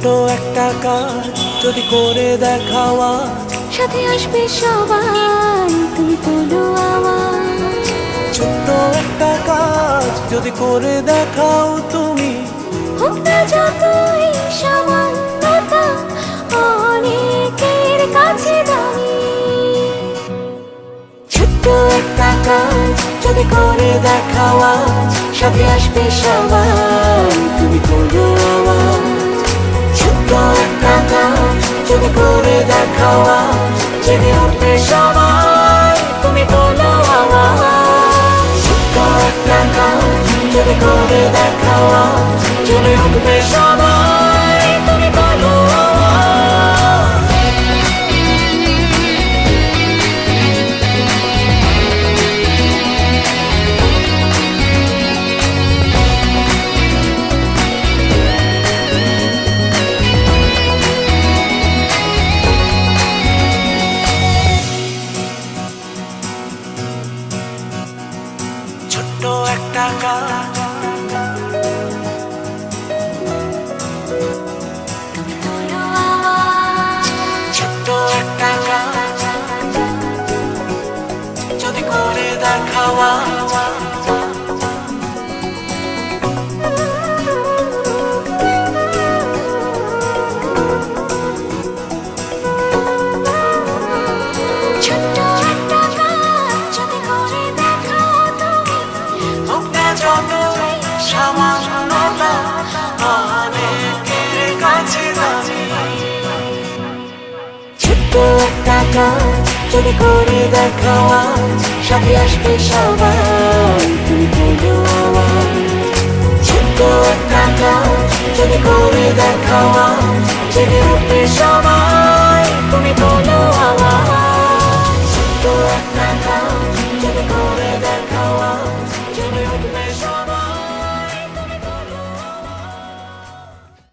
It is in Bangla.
ছোট্ট একটা কাজ যদি করে দেখাও আজ, সাথে আসবে সবাই, তুমি তোলো আওয়াজ। ছোট্ট একটা কাজ যদি করে দেখাও তুমি, হোক না যতই সামান্যতা অনেকের কাছে দামি। ছোট্ট একটা কাজ যদি করে দেখাও আজ, সাথে আসবে সবাই, তুমি তোলো আওয়াজ। ছোট্ট একটা কাজ যদি করে দেখাও আজ, জেগে উঠবে সবাই, তুমি তোলো আওয়াজ। ছোট্ট একটা কাজ যদি করে দেখাও আজ, জেগে উঠবে সবাই, তুমি তোলো আওয়াজ। ছোট্ট একটা কাজ তুমি তোলো আওয়াজ। ছোট্ট একটা কাজ যদি করে দেখাও আজ, ছোট্ট একটা কাজ যদি করে দেখাও তুমি, হোক না যতই সামান্যতা অনেকের কাছে দামি। ছোট্ট একটা কাজ যদি করে দেখাও আজ, সাথে আসবে সবাই, তুমি তোলো আওয়াজ। ছোট্ট একটা কাজ যদি করে দেখাও আজ, জেগে উঠবে সবাই।